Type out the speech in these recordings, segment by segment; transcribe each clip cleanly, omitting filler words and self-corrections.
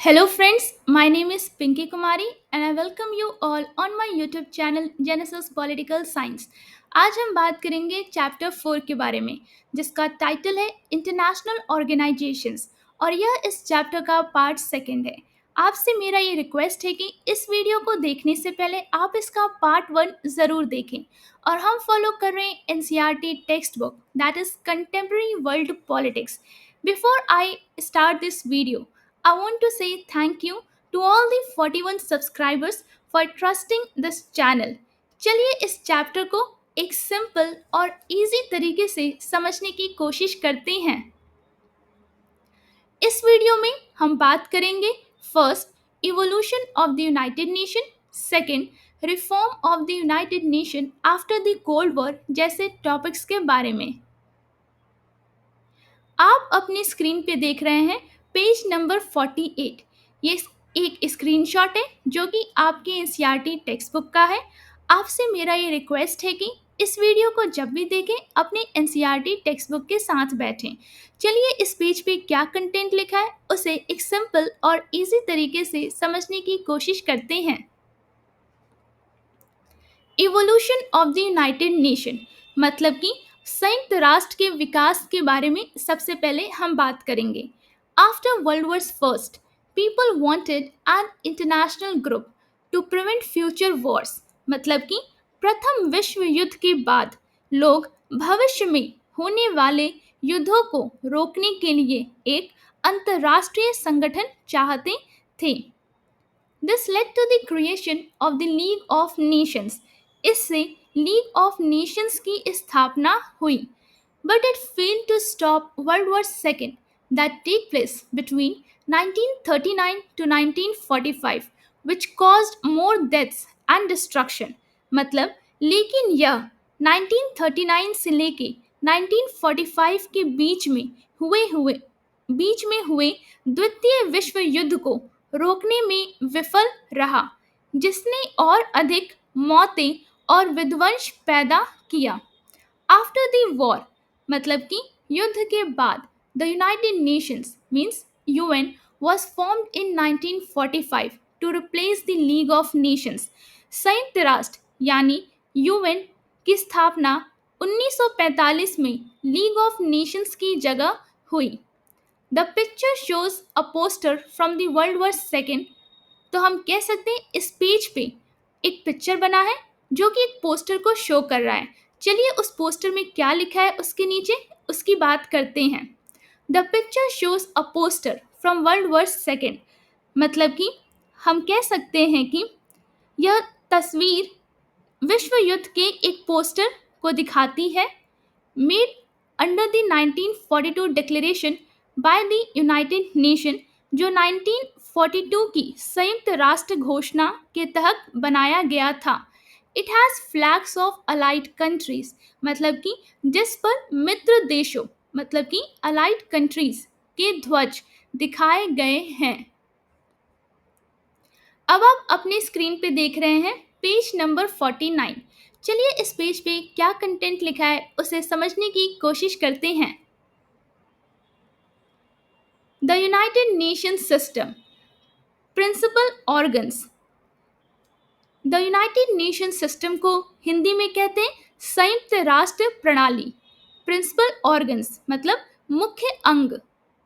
Hello friends, my name is Pinky Kumari and I welcome you all on my YouTube channel Genesis Political Science. आज हम बात करेंगे chapter 4 के बारे में जिसका टाइटल है इंटरनेशनल ऑर्गेनाइजेशंस और यह इस चैप्टर का पार्ट सेकंड है। आपसे मेरा ये रिक्वेस्ट है कि इस वीडियो को देखने से पहले आप इसका पार्ट 1 ज़रूर देखें और हम फॉलो कर रहे हैं NCERT text book that is contemporary world politics. Before I start this video, I want to say thank you to all the 41 subscribers for trusting this channel. चलिए इस चैप्टर को एक सिंपल और इजी तरीके से समझने की कोशिश करते हैं। इस वीडियो में हम बात करेंगे first evolution of the United nation, second reform of the United Nation after the cold war जैसे टॉपिक्स के बारे में। आप अपनी स्क्रीन पे देख रहे हैं पेज नंबर 48। ये एक स्क्रीनशॉट है जो कि आपके एनसीईआरटी टेक्स्ट बुक का है। आपसे मेरा ये रिक्वेस्ट है कि इस वीडियो को जब भी देखें अपने एनसीईआरटी टेक्स्ट बुक के साथ बैठें। चलिए इस पेज पे क्या कंटेंट लिखा है उसे एक सिंपल और इजी तरीके से समझने की कोशिश करते हैं। Evolution of the United nation मतलब कि संयुक्त राष्ट्र के विकास के बारे में सबसे पहले हम बात करेंगे। After world war first people wanted an international group to prevent future wars मतलब कि प्रथम विश्व युद्ध के बाद लोग भविष्य में होने वाले युद्धों को रोकने के लिए एक अंतर्राष्ट्रीय संगठन चाहते थे। This led to the creation of the League of Nations. इससे लीग ऑफ नेशंस की स्थापना हुई। But it failed to stop World War II that took place between 1939 to 1945, which caused more deaths and destruction. मतलब लेकिन यह 1939 से लेके 1945 के बीच में हुए द्वितीय विश्व युद्ध को रोकने में विफल रहा जिसने और अधिक मौतें और विध्वंस पैदा किया। आफ्टर द वॉर मतलब कि युद्ध के बाद the United Nations means UN was formed in 1945 to replace the League of Nations. संयुक्त राष्ट्र यानी यूएन की स्थापना 1945 में लीग ऑफ नेशंस की जगह हुई। The picture shows a poster from the world war second. तो हम कह सकते हैं इस पेज पे एक पिक्चर बना है जो कि एक पोस्टर को शो कर रहा है। चलिए उस पोस्टर में क्या लिखा है उसके नीचे उसकी बात करते हैं। The picture shows a poster from world war second मतलब कि हम कह सकते हैं कि यह तस्वीर विश्व युद्ध के एक पोस्टर को दिखाती है made under the 1942 declaration by the United nation जो 1942 की संयुक्त राष्ट्र घोषणा के तहत बनाया गया था। It has flags of allied countries मतलब कि जिस पर मित्र देशों मतलब कि अलाइड कंट्रीज के ध्वज दिखाए गए हैं। अब आप अपने स्क्रीन पे देख रहे हैं पेज नंबर 49। चलिए इस पेज पे क्या कंटेंट लिखा है उसे समझने की कोशिश करते हैं। The United Nation system principal organs. The United Nation system को हिंदी में कहते हैं संयुक्त राष्ट्र प्रणाली। प्रिंसिपल ऑर्गन्स मतलब मुख्य अंग।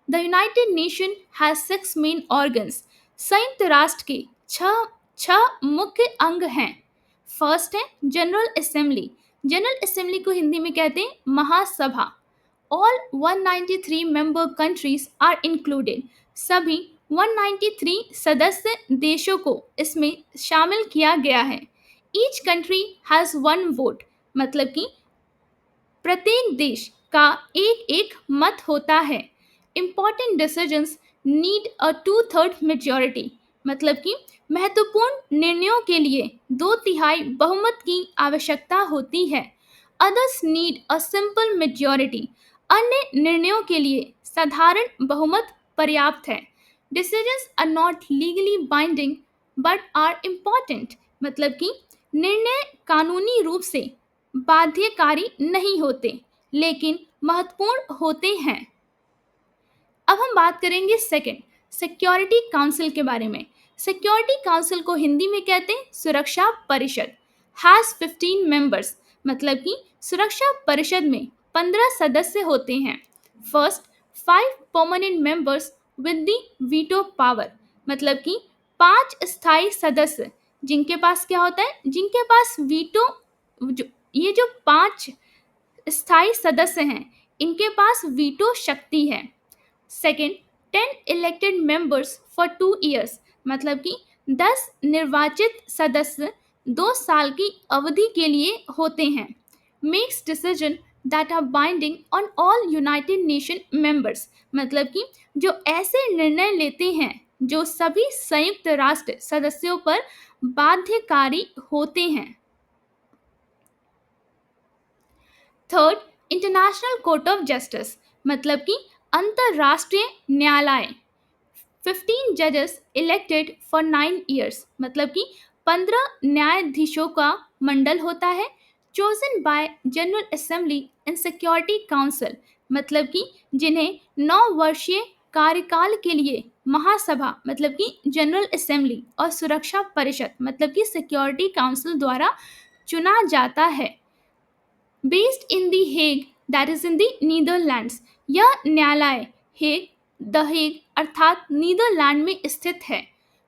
The United nation has 6 main organs. संयुक्त राष्ट्र के छह मुख्य अंग हैं। फर्स्ट है जनरल असेंबली। जनरल असेंबली को हिंदी में कहते हैं महासभा। All 193 member countries are included. सभी 193 सदस्य देशों को इसमें शामिल किया गया है। ईच कंट्री हैज़ 1 वोट मतलब कि प्रत्येक देश का एक मत होता है। Important decisions need a 2/3 majority मतलब कि महत्वपूर्ण निर्णयों के लिए 2/3 बहुमत की आवश्यकता होती है। Others need a simple majority. अन्य निर्णयों के लिए साधारण बहुमत पर्याप्त है। Decisions are not legally binding but are important मतलब कि निर्णय कानूनी रूप से बाध्यकारी नहीं होते लेकिन महत्वपूर्ण होते हैं। अब हम बात करेंगे सेकंड सिक्योरिटी काउंसिल के बारे में। सिक्योरिटी काउंसिल को हिंदी में कहते हैं सुरक्षा परिषद। हैज 15 मेंबर्स, मतलब कि सुरक्षा परिषद में 15 सदस्य होते हैं। First, 5 permanent members with the veto power, मतलब कि 5 स्थायी सदस्य जिनके पास क्या होता है, जिनके पास वीटो, जो ये जो 5 स्थायी सदस्य हैं इनके पास वीटो शक्ति है। Second, 10 elected members for 2 years, मतलब कि 10 निर्वाचित सदस्य 2 साल की अवधि के लिए होते हैं। Makes decision that are binding on all United Nation members, मतलब कि जो ऐसे निर्णय लेते हैं जो सभी संयुक्त राष्ट्र सदस्यों पर बाध्यकारी होते हैं। Third, international court of justice, मतलब कि अंतरराष्ट्रीय न्यायालय। 15 जजेस इलेक्टेड फॉर 9 ईयर्स, मतलब कि 15 न्यायाधीशों का मंडल होता है। Chosen by general Assembly and Security Council, मतलब कि जिन्हें 9 वर्षीय कार्यकाल के लिए महासभा, मतलब कि जनरल असेंबली, और सुरक्षा परिषद, मतलब कि सिक्योरिटी काउंसिल द्वारा चुना जाता है। Based in the Hague, that is in the Netherlands, यह न्यायालय हेग, द हेग अर्थात नीदरलैंड में स्थित है।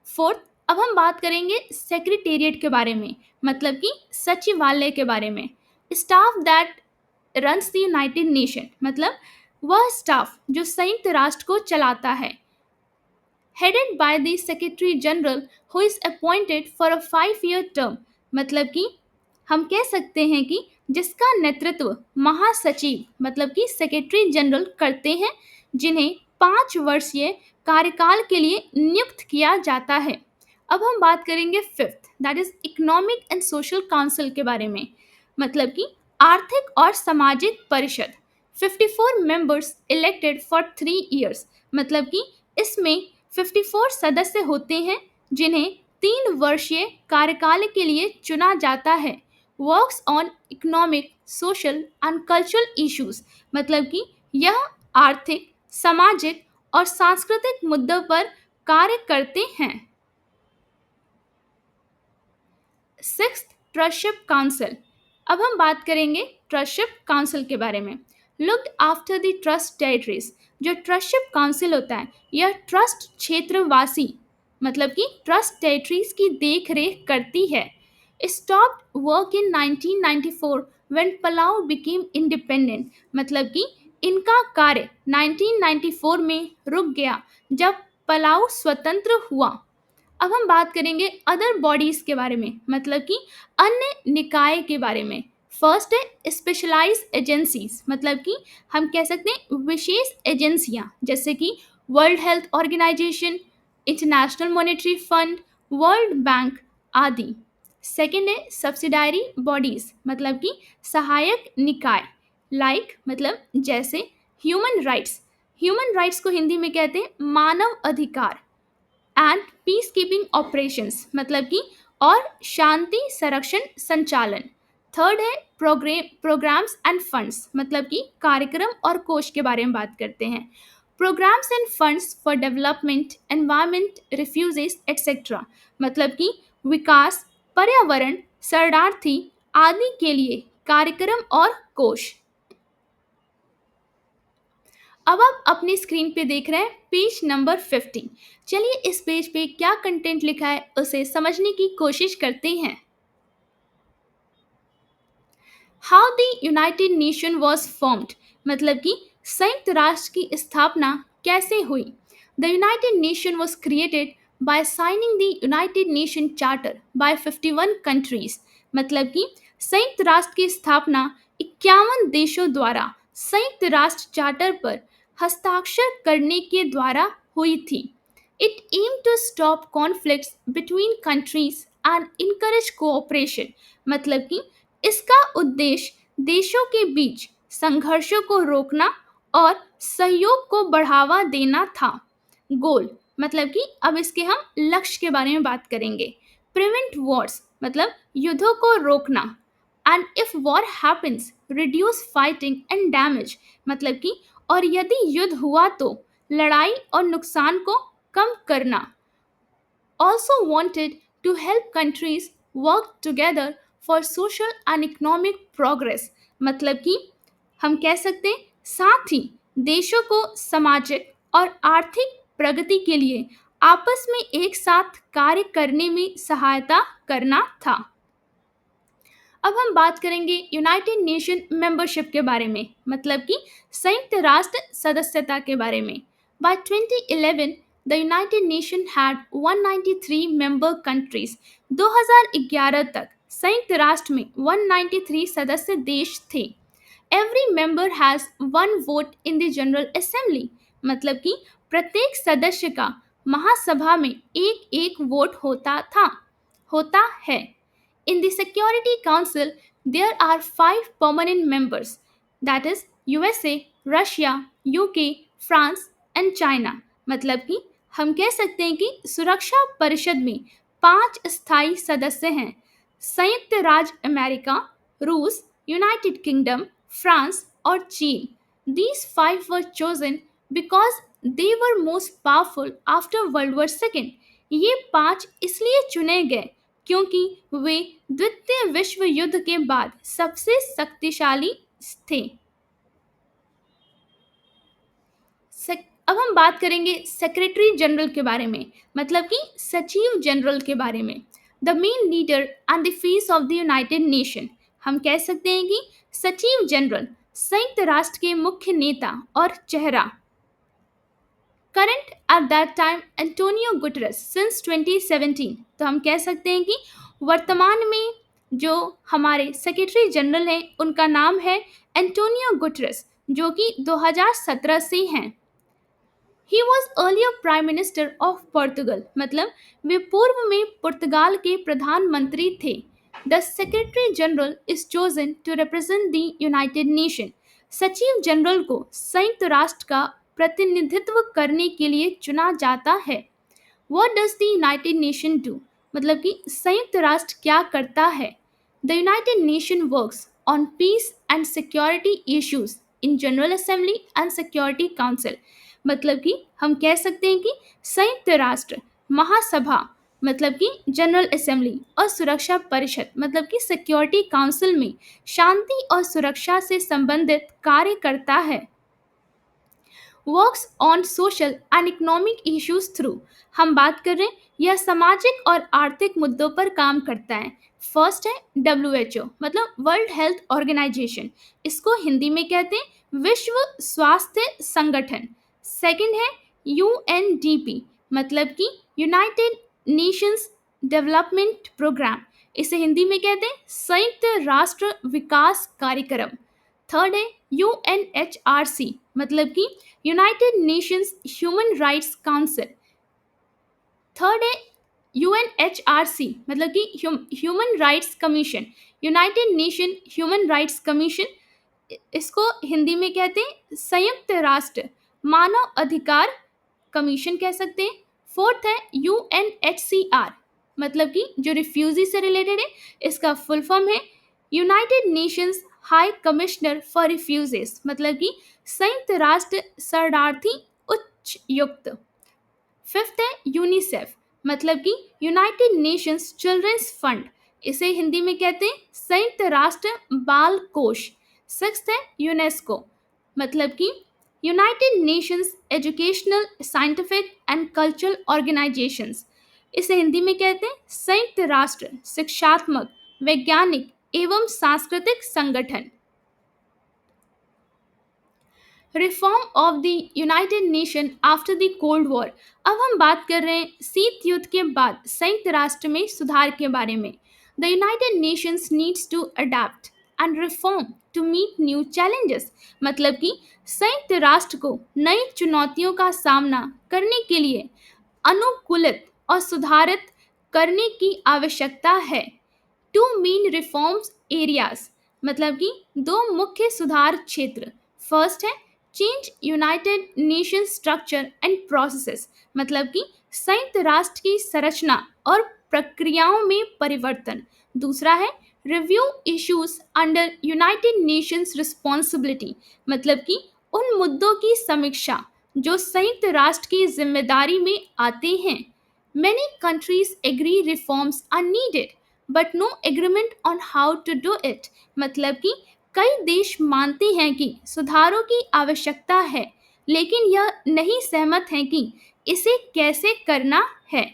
फोर्थ, अब हम बात करेंगे सेक्रेटेरिएट के बारे में, मतलब कि सचिवालय के बारे में। Staff that runs the United nation, मतलब वह स्टाफ जो संयुक्त राष्ट्र को चलाता है। Headed by the secretary general who is appointed for a 5 year term, मतलब कि हम कह सकते हैं कि जिसका नेतृत्व महासचिव, मतलब कि सेक्रेटरी जनरल करते हैं, जिन्हें 5 वर्षीय कार्यकाल के लिए नियुक्त किया जाता है। अब हम बात करेंगे fifth, that is economic and social council के बारे में, मतलब कि आर्थिक और सामाजिक परिषद। 54 मेंबर्स इलेक्टेड फॉर 3 ईयर्स, मतलब कि इसमें 54 सदस्य होते हैं जिन्हें 3 वर्षीय कार्यकाल के लिए चुना जाता है। Works on economic, social and cultural issues, मतलब कि यह आर्थिक, सामाजिक और सांस्कृतिक मुद्दों पर कार्य करते हैं। Sixth, ट्रस्टशिप council. अब हम बात करेंगे ट्रस्टशिप काउंसिल के बारे में। Looked after the trust territories, जो ट्रस्टशिप काउंसिल होता है यह ट्रस्ट क्षेत्रवासी, मतलब कि ट्रस्ट टेरिटरीज की देख रेख करती है। Stopped work in 1994 when Palau became independent, मतलब कि इनका कार्य 1994 में रुक गया जब पलाऊ स्वतंत्र हुआ। अब हम बात करेंगे अदर बॉडीज के बारे में, मतलब कि अन्य निकाय के बारे में। फर्स्ट है स्पेशलाइज एजेंसीज, मतलब कि हम कह सकते हैं विशेष एजेंसियां, जैसे कि World Health Organization, International Monetary Fund, World Bank आदि। सेकेंड है सब्सिडायरी बॉडीज, मतलब कि सहायक निकाय, लाइक मतलब जैसे ह्यूमन राइट्स। ह्यूमन राइट्स को हिंदी में कहते हैं मानव अधिकार। एंड पीस कीपिंग ऑपरेशंस, मतलब कि और शांति संरक्षण संचालन। थर्ड है प्रोग्राम्स एंड फंड्स, मतलब कि कार्यक्रम और कोष के बारे में बात करते हैं। Programmes and funds for development, environment, refugees etcetera, मतलब कि विकास, पर्यावरण, शरणार्थी आदि के लिए कार्यक्रम और कोष। अब आप अपनी स्क्रीन पे देख रहे हैं पेज नंबर 15। चलिए इस पेज पे क्या कंटेंट लिखा है उसे समझने की कोशिश करते हैं। How the United Nation was formed, मतलब कि संयुक्त राष्ट्र की स्थापना कैसे हुई। The United Nation was created by signing the United Nation Charter by 51 countries, मतलब कि संयुक्त राष्ट्र की स्थापना 51 देशों द्वारा संयुक्त राष्ट्र चार्टर पर हस्ताक्षर करने के द्वारा हुई थी। It aim to stop conflicts between countries and encourage cooperation, मतलब कि इसका उद्देश्य देशों के बीच संघर्षों को रोकना और सहयोग को बढ़ावा देना था। गोल, मतलब कि अब इसके हम लक्ष्य के बारे में बात करेंगे। प्रिवेंट वॉर्स, मतलब युद्धों को रोकना। And if war happens, reduce fighting and damage, मतलब कि और यदि युद्ध हुआ तो लड़ाई और नुकसान को कम करना, also wanted to help countries work together for social and economic progress। मतलब कि हम कह सकते हैं साथ ही देशों को सामाजिक और आर्थिक प्रगति के लिए आपस में एक साथ कार्य करने में सहायता करना था। अब हम बात करेंगे यूनाइटेड नेशन मेंबरशिप के बारे में, मतलब कि संयुक्त राष्ट्र सदस्यता के बारे में। By 2011 the United Nation had 193 member countries. 2011 तक संयुक्त राष्ट्र में 193 सदस्य देश थे। Every member has one vote in the General Assembly. मतलब कि प्रत्येक सदस्य का महासभा में एक एक वोट होता है। In the Security Council, there are five permanent members, that is USA, Russia, UK, France and China। मतलब कि हम कह सकते हैं कि सुरक्षा परिषद में 5 स्थायी सदस्य हैं। संयुक्त राज्य अमेरिका, रूस, यूनाइटेड किंगडम, फ्रांस और चीन। These five were chosen because they were most powerful after World War II। ये 5 इसलिए चुने गए क्योंकि वे द्वितीय विश्व युद्ध के बाद सबसे शक्तिशाली थे। अब हम बात करेंगे सेक्रेटरी जनरल के बारे में, मतलब कि सचिव जनरल के बारे में। The main leader and the face of the United nation. हम कह सकते हैं कि सचिव जनरल संयुक्त राष्ट्र के मुख्य नेता और चेहरा। Current at that time Antonio Guterres since 2017। तो हम कह सकते हैं कि वर्तमान में जो हमारे सेक्रेटरी जनरल हैं उनका नाम है एंटोनियो गुटरेस, जो कि 2017 से हैं। He was earlier prime minister of Portugal. मतलब वे पूर्व में पुर्तगाल के प्रधानमंत्री थे। The secretary general is chosen to represent the United Nation. सचिव जनरल को संयुक्त राष्ट्र का प्रतिनिधित्व करने के लिए चुना जाता है। What does the United Nation do? मतलब कि संयुक्त राष्ट्र क्या करता है? The United Nation works on peace and security issues in General Assembly and Security Council. मतलब कि हम कह सकते हैं कि संयुक्त राष्ट्र महासभा, मतलब कि जनरल असेंबली और सुरक्षा परिषद, मतलब कि सिक्योरिटी काउंसिल में शांति और सुरक्षा से संबंधित कार्य करता है। Works on social and economic issues through. हम बात कर रहे हैं यह सामाजिक और आर्थिक मुद्दों पर काम करता है। फर्स्ट है WHO, मतलब वर्ल्ड हेल्थ ऑर्गेनाइजेशन। इसको हिंदी में कहते हैं विश्व स्वास्थ्य संगठन। सेकंड है UNDP, मतलब कि यूनाइटेड नेशंस डेवलपमेंट प्रोग्राम। इसे हिंदी में कहते हैं संयुक्त राष्ट्र विकास कार्यक्रम। थर्ड है UNHRC, मतलब कि United Nations human rights council. Third है UNHRC, मतलब कि human rights commission, United nation human rights commission. इसको हिंदी में कहते हैं संयुक्त राष्ट्र मानव अधिकार कमीशन कह सकते हैं। फोर्थ है UNHCR, मतलब कि जो रिफ्यूजी से रिलेटेड है, इसका फुल फॉर्म है United Nations high commissioner for refugees, मतलब कि संयुक्त राष्ट्र शरणार्थी उच्च युक्त। फिफ्थ है यूनिसेफ, मतलब कि यूनाइटेड नेशंस चिल्ड्रंस फंड। इसे हिंदी में कहते हैं संयुक्त राष्ट्र बाल कोष। सिक्स्थ है यूनेस्को, मतलब कि United Nations educational scientific and cultural organisations. इसे हिंदी में कहते हैं संयुक्त राष्ट्र शिक्षात्मक, वैज्ञानिक एवं सांस्कृतिक संगठन। Reform of the United Nation after the cold war. अब हम बात कर रहे हैं शीत युद्ध के बाद संयुक्त राष्ट्र में सुधार के बारे में। The United Nations needs to adapt and reform to meet new challenges. मतलब कि संयुक्त राष्ट्र को नई चुनौतियों का सामना करने के लिए अनुकूलित और सुधारित करने की आवश्यकता है। टू मेन रिफॉर्म्स एरियाज, मतलब कि 2 मुख्य सुधार क्षेत्र। फर्स्ट है change United nation structure and processes, मतलब कि संयुक्त राष्ट्र की संरचना और प्रक्रियाओं में परिवर्तन। दूसरा है review issues under United Nations responsibility, मतलब कि उन मुद्दों की समीक्षा जो संयुक्त राष्ट्र की जिम्मेदारी में आते हैं। Many countries agree reforms are needed, but no agreement on how to do it. मतलब कि कई देश मानते हैं कि सुधारों की आवश्यकता है, लेकिन यह नहीं सहमत हैं कि इसे कैसे करना है।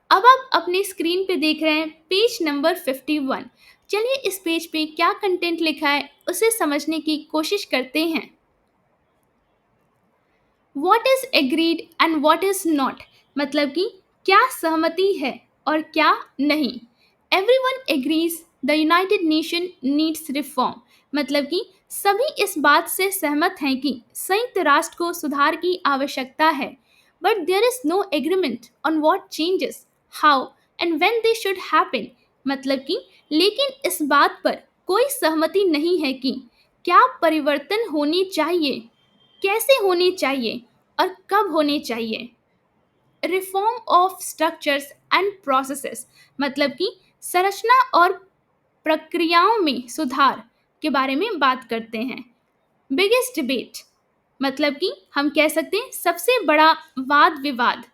अब आप अपनी स्क्रीन पे देख रहे हैं पेज नंबर 51। चलिए इस पेज पे क्या कंटेंट लिखा है उसे समझने की कोशिश करते हैं। What is agreed and what is not, मतलब कि क्या सहमति है और क्या नहीं। Every one agrees the United nation needs reform, मतलब कि सभी इस बात से सहमत हैं कि संयुक्त राष्ट्र को सुधार की आवश्यकता है। But there is no agreement on what changes, how and when they should happen, मतलब कि लेकिन इस बात पर कोई सहमति नहीं है कि क्या परिवर्तन होने चाहिए, कैसे होने चाहिए और कब होने चाहिए। Reform of structures and processes, मतलब कि संरचना और प्रक्रियाओं में सुधार के बारे में बात करते हैं। बिगेस्ट डिबेट, मतलब कि हम कह सकते हैं सबसे बड़ा वाद विवाद।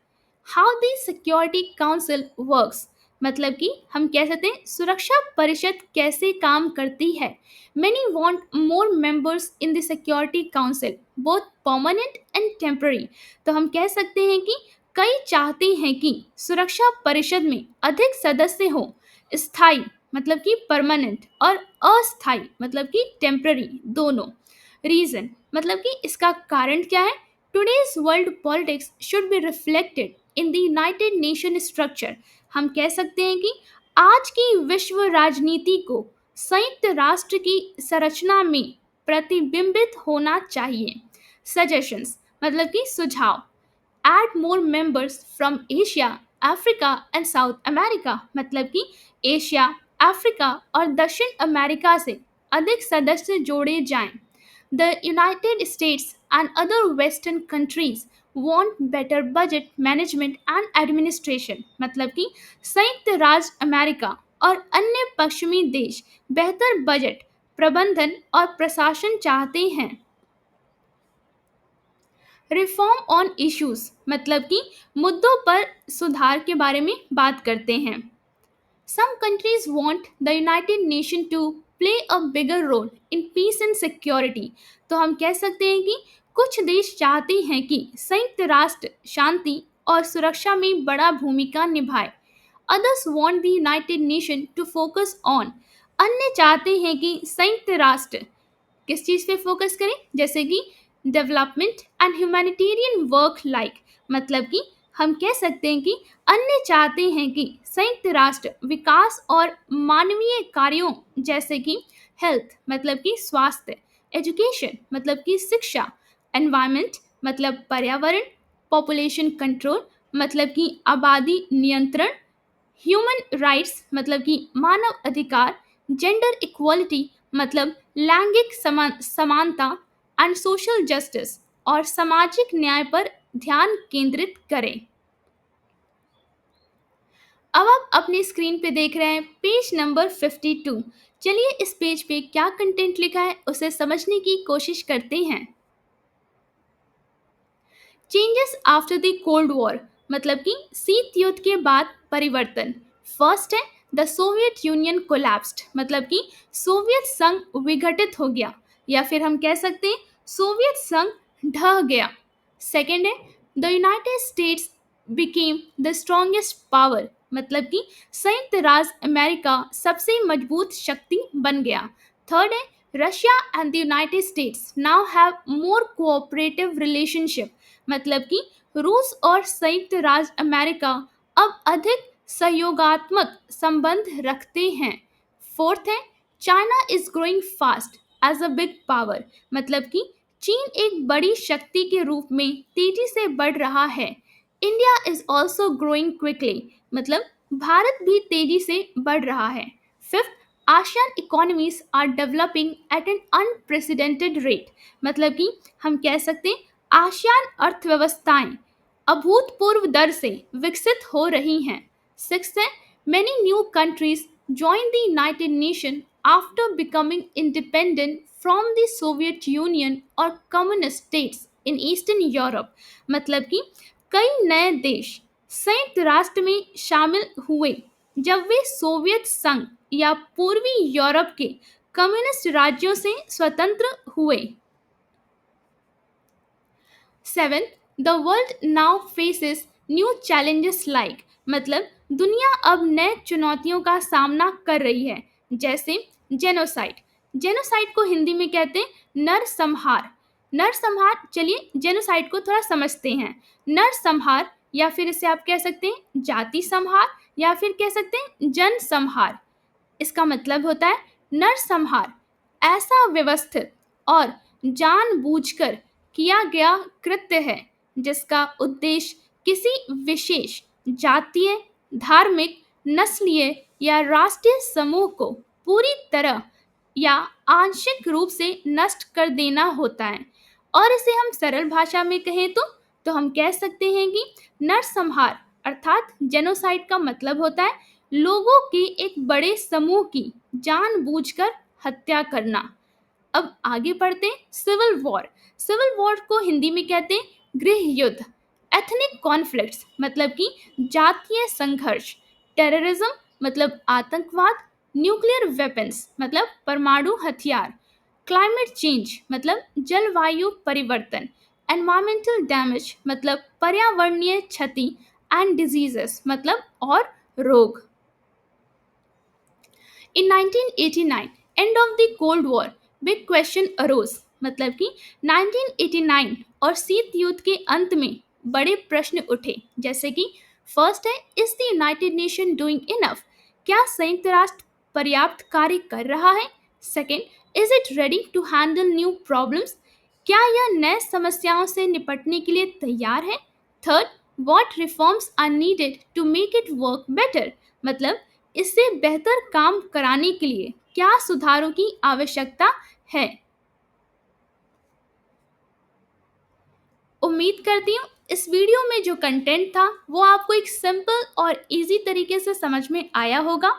How the security council works, मतलब कि हम कह सकते हैं सुरक्षा परिषद कैसे काम करती है। Many want more members in the security council both permanent and temporary, तो हम कह सकते हैं कि कई चाहते हैं कि सुरक्षा परिषद में अधिक सदस्य हो, स्थायी मतलब कि परमानेंट और अस्थायी मतलब कि टेम्पररी दोनों। रीजन, मतलब कि इसका कारण क्या है। Today's world politics should be reflected in the United nation structure, हम कह सकते हैं कि आज की विश्व राजनीति को संयुक्त राष्ट्र की संरचना में प्रतिबिंबित होना चाहिए। सजेशंस, मतलब कि सुझाव। Add more members from Asia, Africa and South America, मतलब कि एशिया, अफ्रीका और दक्षिण अमेरिका से अधिक सदस्य जोड़े जाएं। The United States and other Western countries want better budget management and administration, मतलब कि संयुक्त राज्य अमेरिका और अन्य पश्चिमी देश बेहतर बजट प्रबंधन और प्रशासन चाहते हैं। रिफॉर्म ऑन इश्यूज, मतलब कि मुद्दों पर सुधार के बारे में बात करते हैं। Some countries want the United Nation to play a bigger role in peace and security, तो हम कह सकते हैं कि कुछ देश चाहते हैं कि संयुक्त राष्ट्र शांति और सुरक्षा में बड़ा भूमिका निभाए। Others want the United Nation to focus on, अन्य चाहते हैं कि संयुक्त राष्ट्र किस चीज़ पे फोकस करें, जैसे कि development and humanitarian work like, मतलब कि हम कह सकते हैं कि अन्य चाहते हैं कि संयुक्त राष्ट्र विकास और मानवीय कार्यों जैसे कि हेल्थ मतलब कि स्वास्थ्य, एजुकेशन मतलब कि शिक्षा, एनवायरनमेंट मतलब पर्यावरण, पॉपुलेशन कंट्रोल मतलब कि आबादी नियंत्रण, ह्यूमन राइट्स मतलब कि मानव अधिकार, जेंडर इक्वालिटी मतलब लैंगिक समानता एंड सोशल जस्टिस और सामाजिक न्याय पर ध्यान केंद्रित करें। अब आप अपनी स्क्रीन पे देख रहे हैं पेज नंबर 52। चलिए इस पेज पे क्या कंटेंट लिखा है उसे समझने की कोशिश करते हैं। Changes after the cold war, मतलब कि शीत युद्ध के बाद परिवर्तन। फर्स्ट है द सोवियत यूनियन कोलैप्स्ड, मतलब कि सोवियत संघ विघटित हो गया या फिर हम कह सकते हैं सोवियत संघ ढह गया। सेकेंड है the United states became the strongest power, मतलब कि संयुक्त राज्य अमेरिका सबसे मजबूत शक्ति बन गया। थर्ड है Russia and the United states now have more cooperative relationship, मतलब कि रूस और संयुक्त राज्य अमेरिका अब अधिक सहयोगात्मक संबंध रखते हैं। फोर्थ है China is growing fast as a big power, मतलब कि चीन एक बड़ी शक्ति के रूप में तेजी से बढ़ रहा है। India is also growing quickly, मतलब भारत भी तेजी से बढ़ रहा है। Fifth ASEAN economies are developing at an unprecedented rate, मतलब कि हम कह सकते हैं आसियान अर्थव्यवस्थाएं अभूतपूर्व दर से विकसित हो रही हैं। सिक्स है many new countries join the United Nation after becoming independent from the Soviet Union और communist states in eastern Europe. मतलब कि कई नए देश संयुक्त राष्ट्र में शामिल हुए जब वे सोवियत संघ या पूर्वी यूरोप के कम्युनिस्ट राज्यों से स्वतंत्र हुए। 7. The world now faces new challenges like, मतलब दुनिया अब नए चुनौतियों का सामना कर रही है, जैसे जेनोसाइड। जेनोसाइड को हिंदी में कहते हैं नरसंहार। नरसंहार, चलिए जेनोसाइड को थोड़ा समझते हैं। नरसंहार या फिर इसे आप कह सकते हैं जाति संहार या फिर कह सकते हैं जन संहार। इसका मतलब होता है नरसंहार ऐसा व्यवस्थित और जानबूझकर किया गया कृत्य है जिसका उद्देश्य किसी विशेष जातीय, धार्मिक, नस्लीय या राष्ट्रीय समूह को पूरी तरह या आंशिक रूप से नष्ट कर देना होता है। और इसे हम सरल भाषा में कहें तो हम कह सकते हैं कि नरसंहार अर्थात जेनोसाइड का मतलब होता है लोगों के एक बड़े समूह की जानबूझकर हत्या करना। अब आगे बढ़ते हैं सिविल वॉर। सिविल वॉर को हिंदी में कहते हैं गृह युद्ध। एथनिक कॉन्फ्लिक्ट्स मतलब कि जातीय संघर्ष। टेररिज्म मतलब आतंकवाद। न्यूक्लियर वेपन्स मतलब परमाणु हथियार। क्लाइमेट चेंज मतलब जलवायु परिवर्तन। एनवायरमेंटल डैमेज मतलब पर्यावरणीय क्षति। एंड डिजीजेस मतलब और रोग। In 1989, end of the Cold War, big question arose। मतलब कि 1989 और शीत युद्ध के अंत में बड़े प्रश्न उठे, जैसे कि फर्स्ट है, is the United Nation doing enough? क्या संयुक्त राष्ट्र पर्याप्त कार्य कर रहा है? Second, is it ready to handle new problems? क्या यह नए समस्याओं से निपटने के लिए तैयार है? Third, what reforms are needed to make it work better? मतलब इससे बेहतर काम कराने के लिए क्या सुधारों की आवश्यकता है? उम्मीद करती हूँ इस वीडियो में जो कंटेंट था वो आपको एक सिंपल और इजी तरीके से समझ में आया होगा।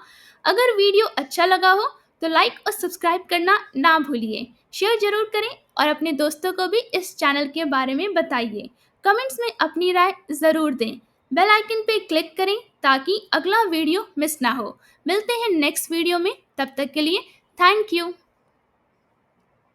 अगर वीडियो अच्छा लगा हो तो लाइक और सब्सक्राइब करना ना भूलिए। शेयर जरूर करें और अपने दोस्तों को भी इस चैनल के बारे में बताइए। कमेंट्स में अपनी राय ज़रूर दें। बेल आइकन पे क्लिक करें ताकि अगला वीडियो मिस ना हो। मिलते हैं नेक्स्ट वीडियो में, तब तक के लिए थैंक यू।